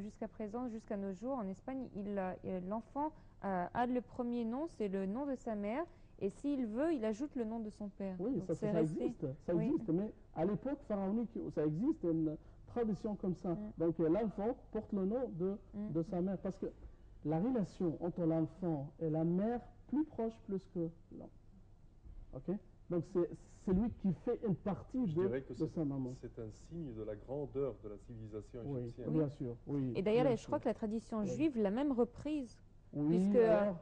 jusqu'à présent, jusqu'à nos jours, en Espagne, l'enfant a le premier nom, c'est le nom de sa mère, et s'il veut, il ajoute le nom de son père. Oui, Donc c'est ça resté. existe, ça Oui. existe, mais à l'époque pharaonique, ça existe une tradition comme ça. Mm. Donc l'enfant porte le nom de sa mère, parce que la relation entre l'enfant et la mère, plus proche plus que l'homme. Ok. Donc c'est lui qui fait une partie Je dirais que de sa maman. c'est un signe de la grandeur de la civilisation Oui, égyptienne. bien sûr. Oui, Et d'ailleurs, bien je crois sûr. que la tradition Oui. juive l'a même reprise, puisque Oui, alors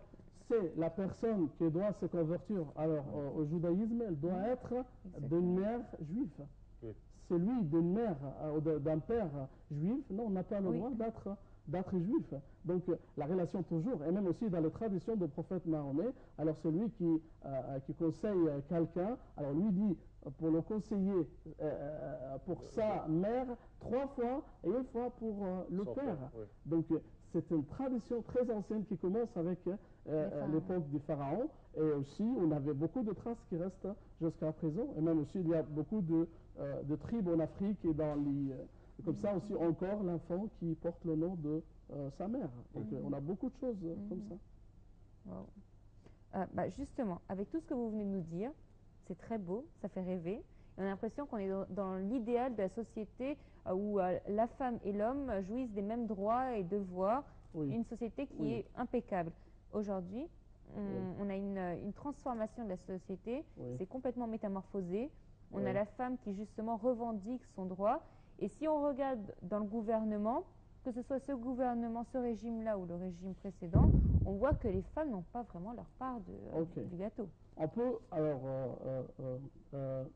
c'est la personne qui doit se convertir. Alors au judaïsme, elle doit être d'une mère juive. Oui. Celui d'une mère ou d'un père juif, non, on n'a pas le Oui. droit d'être juif. Donc la relation toujours, et même aussi dans les traditions du prophète Mahomet, alors celui qui conseille quelqu'un, alors lui dit pour le conseiller pour sa mère 3 fois et 1 fois pour le Son père. oui. Donc c'est une tradition très ancienne qui commence avec l'époque des pharaons, et aussi on avait beaucoup de traces qui restent jusqu'à présent, et même aussi il y a beaucoup de tribus en Afrique et dans les... comme ça aussi encore l'enfant qui porte le nom de sa mère. Donc on a beaucoup de choses comme ça. Wow. Justement, avec tout ce que vous venez de nous dire, c'est très beau, ça fait rêver. Et on a l'impression qu'on est dans l'idéal de la société où la femme et l'homme jouissent des mêmes droits et devoirs. Oui. Une société qui est impeccable. Aujourd'hui, on a une transformation de la société, c'est complètement métamorphosé. On a la femme qui justement revendique son droit. Et si on regarde dans le gouvernement, que ce soit ce gouvernement, ce régime-là ou le régime précédent, on voit que les femmes n'ont pas vraiment leur part du gâteau. On peut alors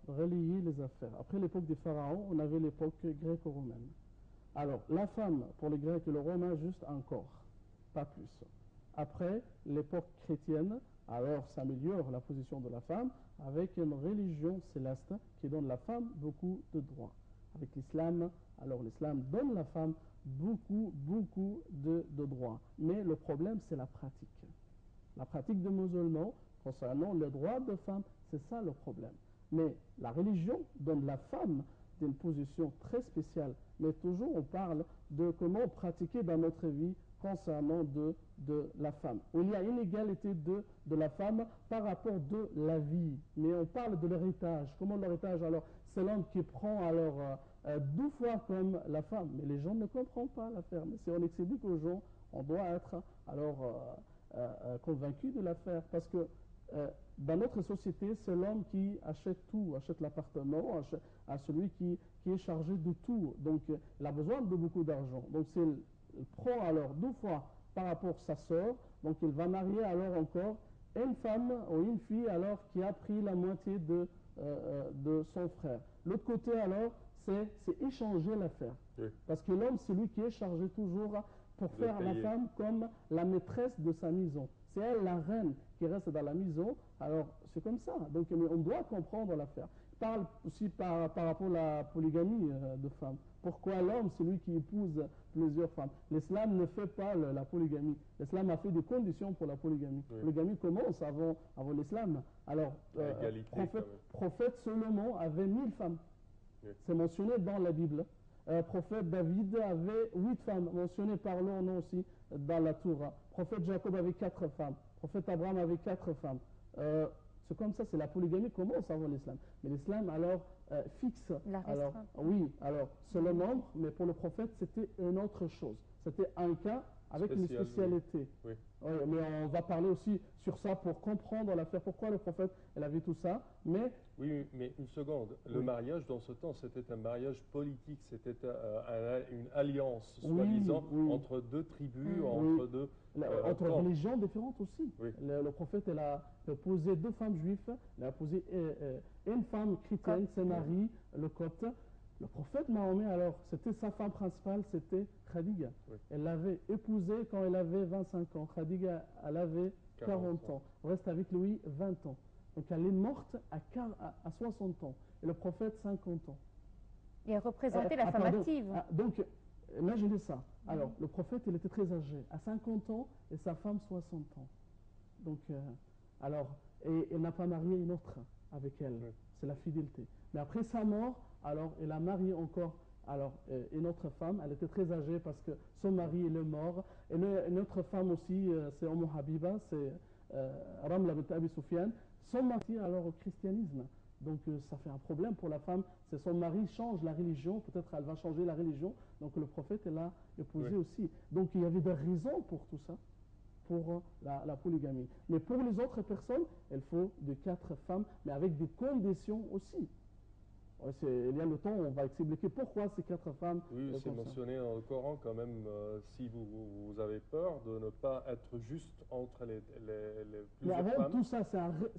relier les affaires. Après l'époque des pharaons, on avait l'époque gréco-romaine. Alors la femme, pour les Grecs et les Romains, juste un corps, pas plus. Après l'époque chrétienne, alors s'améliore la position de la femme avec une religion céleste qui donne à la femme beaucoup de droits. Avec l'islam, alors l'islam donne à la femme beaucoup de droits. Mais le problème, c'est la pratique. La pratique des musulmans concernant les droits de femmes, c'est ça le problème. Mais la religion donne la femme une position très spéciale. Mais toujours on parle de comment pratiquer dans notre vie concernant de la femme. Il y a une égalité de la femme par rapport de la vie. Mais on parle de l'héritage. Comment l'héritage, alors c'est l'homme qui prend alors 2 fois comme la femme. Mais les gens ne comprennent pas l'affaire. Mais si on explique aux gens, on doit être alors convaincu de l'affaire. Parce que dans notre société, c'est l'homme qui achète tout, achète l'appartement, à celui qui est chargé de tout. Donc, il a besoin de beaucoup d'argent. Donc, il prend alors 2 fois par rapport à sa sœur. Donc, il va marier alors encore une femme ou une fille alors qui a pris la moitié de son frère. L'autre côté alors, c'est échanger l'affaire. Oui. Parce que l'homme, c'est lui qui est chargé toujours pour faire la femme comme la maîtresse de sa maison. C'est elle la reine qui reste dans la maison. Alors, c'est comme ça. Donc, on doit comprendre l'affaire. Il parle aussi par rapport à la polygamie de femmes. Pourquoi l'homme, c'est lui qui épouse plusieurs femmes? L'islam ne fait pas la polygamie. L'islam a fait des conditions pour la polygamie. La polygamie commence avant l'islam. Alors, prophète Salomon avait 1000 femmes. Oui. C'est mentionné dans la Bible. Prophète David avait 8 femmes, mentionnées par leur nom aussi dans la Torah. Prophète Jacob avait 4 femmes. Prophète Abraham avait 4 femmes. C'est comme ça, c'est la polygamie commence avant l'islam. Mais l'islam alors fixe. Alors, oui, alors c'est le nombre, mais pour le prophète c'était une autre chose. C'était un cas avec une spécialité. Oui. Oui, mais on va parler aussi sur ça pour comprendre l'affaire, pourquoi le prophète il a vu tout ça. Mais oui, mais une seconde. Le mariage dans ce temps, c'était un mariage politique, c'était une alliance, soi-disant, entre 2 tribus, entre 2 entre religions différentes aussi. Oui. Le prophète il a posé 2 femmes juives, il a posé une femme chrétienne, c'est Marie, le copte. Le prophète Mahomet, alors, c'était sa femme principale, c'était Khadija. Oui. Elle l'avait épousée quand elle avait 25 ans. Khadija, elle avait 40 ans. Elle reste avec lui 20 ans. Donc elle est morte à 60 ans. Et le prophète, 50 ans. Et elle représentait la femme active. Donc, imaginez ça. Alors, le prophète, il était très âgé, à 50 ans, et sa femme, 60 ans. Donc, et elle n'a pas marié une autre avec elle. Oui. C'est la fidélité. Mais après sa mort, alors, elle a marié encore Alors, une autre femme, elle était très âgée parce que son mari il est mort. Et une autre femme aussi, c'est Habiba, c'est Ramla bint Abi Sufyan. Son mari alors au christianisme. Donc ça fait un problème pour la femme. C'est son mari change la religion, peut-être elle va changer la religion. Donc le prophète l'a épousée aussi. Donc il y avait des raisons pour tout ça, pour la polygamie. Mais pour les autres personnes, il faut de 4 femmes, mais avec des conditions aussi. Il y a le temps, on va expliquer pourquoi ces 4 femmes. Oui, c'est mentionné dans le Coran quand même, si vous avez peur de ne pas être juste entre les Mais plusieurs avant femmes. tout ça,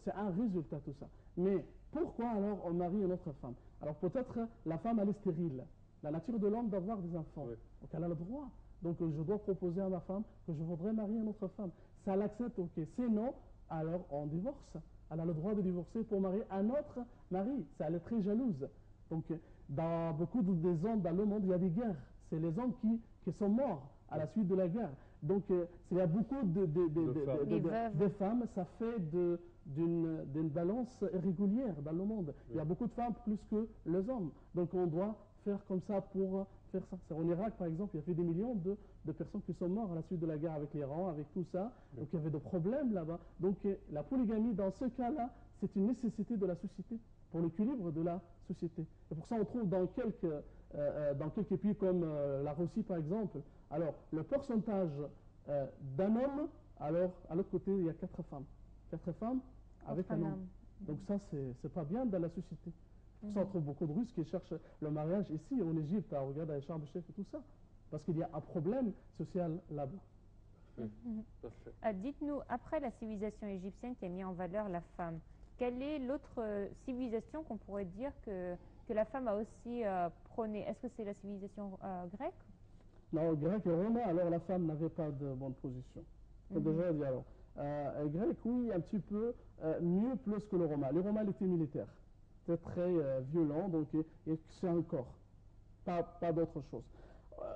c'est un résultat tout ça. Mais pourquoi alors on marie une autre femme? Alors peut-être la femme elle est stérile. La nature de l'homme d'avoir des enfants. Oui. Donc elle a le droit. Donc je dois proposer à ma femme que je voudrais marier une autre femme. Ça l'accepte, ok. Sinon, alors on divorce. Elle a le droit de divorcer pour marier un autre mari. Ça, elle est très jalouse. Donc dans beaucoup des zones dans le monde, il y a des guerres. C'est les hommes qui sont morts à la suite de la guerre. Donc s'il y a beaucoup de femmes, ça fait d'une balance irrégulière dans le monde. Oui. Il y a beaucoup de femmes plus que les hommes. Donc on doit faire comme ça pour faire ça. En Irak, par exemple, il y avait des millions de personnes qui sont mortes à la suite de la guerre avec l'Iran, avec tout ça. Oui. Donc il y avait des problèmes là-bas. Donc la polygamie, dans ce cas-là, c'est une nécessité de la société, pour l'équilibre de la société. Et pour ça, on trouve dans quelques pays comme la Russie, par exemple, alors le pourcentage d'un homme, alors à l'autre côté, il y a 4 femmes. 4 femmes avec un homme. Donc ça, c'est pas bien dans la société. Pour ça, on trouve beaucoup de Russes qui cherchent le mariage ici, en Égypte, à regarder à Sharm el-Sheikh et tout ça. Parce qu'il y a un problème social là-bas. Dites-nous, après la civilisation égyptienne qui a mis en valeur la femme, quelle est l'autre civilisation qu'on pourrait dire que la femme a aussi prônée? Est-ce que c'est la civilisation grecque? Non, grec et romain, alors la femme n'avait pas de bonne position. Déjà dit alors. Grec, oui, un petit peu mieux plus que le romain. Le romain était militaire. C'était très violent, donc c'est un corps. Pas d'autre chose.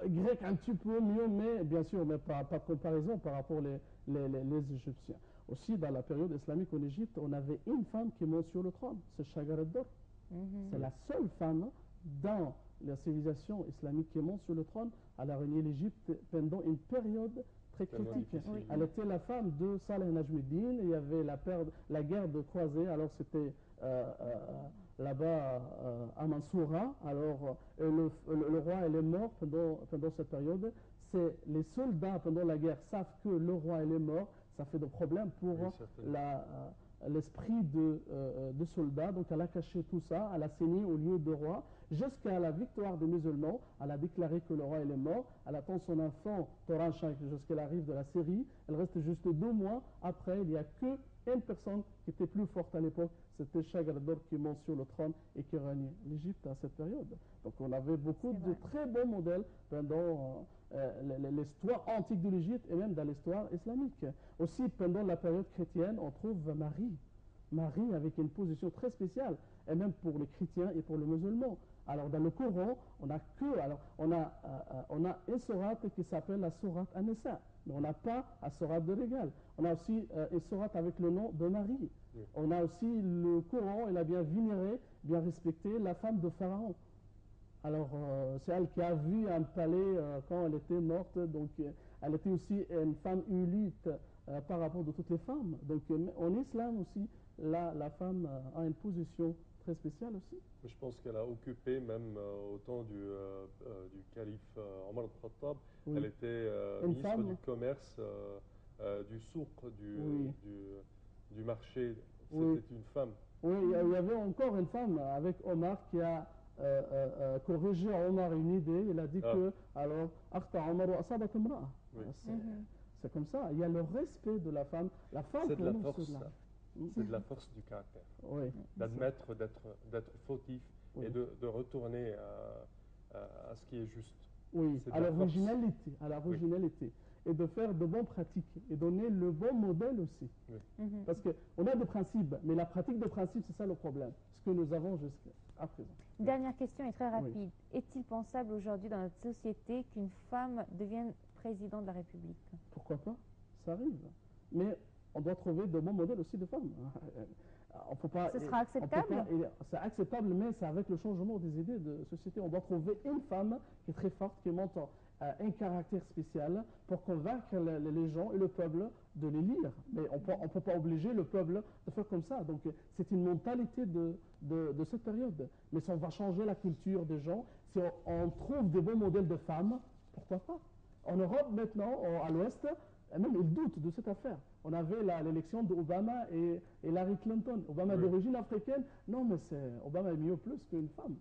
Grec un petit peu mieux, mais bien sûr, mais pas de comparaison par rapport les Égyptiens. Aussi, dans la période islamique en Égypte, on avait une femme qui monte sur le trône, c'est Shagarat Dor. C'est la seule femme dans la civilisation islamique qui monte sur le trône. Elle a régné l'Égypte pendant une période très critique. Oui. Elle était la femme de Saleh Najmuddin. Il y avait la guerre de croisée. Alors c'était là-bas à Mansoura. Alors le roi elle est mort pendant cette période. C'est les soldats pendant la guerre savent que le roi elle est mort. Ça fait des problèmes pour l'esprit de soldats. Donc elle a caché tout ça. Elle a saigné au lieu de roi. Jusqu'à la victoire des musulmans, elle a déclaré que le roi il est mort. Elle attend son enfant Torancha jusqu'à l'arrivée de la Syrie. Elle reste juste 2 mois. Après, il n'y a qu'une personne qui était plus forte à l'époque. C'était Shagarat Dor qui monte sur le trône et qui règne l'Égypte à cette période. Donc on avait beaucoup de très bons modèles pendant l'histoire antique de l'Égypte et même dans l'histoire islamique. Aussi, pendant la période chrétienne, on trouve Marie. Marie avec une position très spéciale, et même pour les chrétiens et pour les musulmans. Alors dans le Coran, on a une sourate qui s'appelle la sourate An-Nisa, mais on n'a pas la sourate de Régal. On a aussi une sourate avec le nom de Marie. Oui. On a aussi le Coran, il a bien vénéré, bien respecté la femme de Pharaon. Alors c'est elle qui a vu un palais quand elle était morte, donc elle était aussi une femme élite par rapport de toutes les femmes. Donc en islam aussi, la femme a une position très spéciale aussi. Je pense qu'elle a occupé même au temps du calife Omar al-Khattab, oui. Elle était ministre du commerce, du souk, du marché. C'était une femme. Oui, il y avait encore une femme avec Omar qui a corrigé à Omar une idée. Il a dit que, alors, Omar wa asabat imra'a. C'est comme ça. Il y a le respect de la femme. La femme, c'est de la force. C'est de la force du caractère. Oui. D'admettre d'être fautif et de retourner à ce qui est juste. Oui, à l'originalité. Oui. Et de faire de bonnes pratiques et donner le bon modèle aussi. Oui. Parce qu'on a des principes, mais la pratique des principes, c'est ça le problème. Ce que nous avons jusqu'à présent. Dernière question est très rapide. Oui. Est-il pensable aujourd'hui dans notre société qu'une femme devienne président de la République? Pourquoi pas? Ça arrive. Mais on doit trouver de bons modèles aussi de femmes. on peut pas, ce sera acceptable? C'est acceptable, mais c'est avec le changement des idées de société. On doit trouver une femme qui est très forte, qui montre un caractère spécial pour convaincre les gens et le peuple de les lire. Mais on ne peut pas obliger le peuple de faire comme ça. Donc c'est une mentalité de cette période. Mais si on va changer la culture des gens, si on trouve des bons modèles de femmes, pourquoi pas? En Europe maintenant, à l'Ouest, même ils doutent de cette affaire. On avait l'élection d'Obama et Hillary Clinton. Obama d'origine africaine, non mais Obama est mieux plus qu'une femme.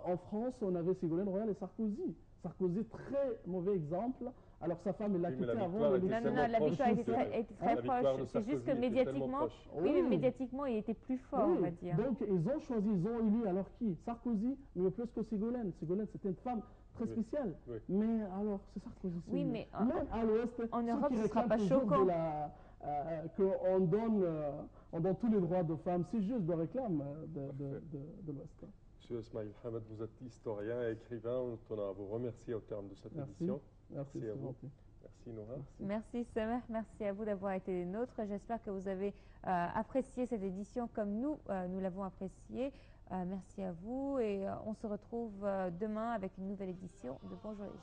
En France, on avait Ségolène Royal et Sarkozy. Sarkozy, très mauvais exemple. Alors sa femme, elle l'a quitté avant. Non, la victoire était très proche. C'est juste que médiatiquement, oui, mais médiatiquement, il était plus fort, on va dire. Donc ils ont choisi, ils ont élu alors qui? Sarkozy, mieux plus que Ségolène. Ségolène, c'était une femme très spéciale. Mais alors, c'est Sarkozy. Oui, mais même à l'Ouest, en Europe, ce ne sera pas choquant. Qu'on donne tous les droits de femmes. C'est juste de réclame de l'Ouest. Monsieur Smaïl Hamad, vous êtes historien et écrivain. Nous tenons à vous remercier au terme de cette édition. Merci à vous. Merci Noura. Merci Sameh, merci à vous d'avoir été des nôtres. J'espère que vous avez apprécié cette édition comme nous l'avons appréciée. Merci à vous et on se retrouve demain avec une nouvelle édition de Bonjour Égypte.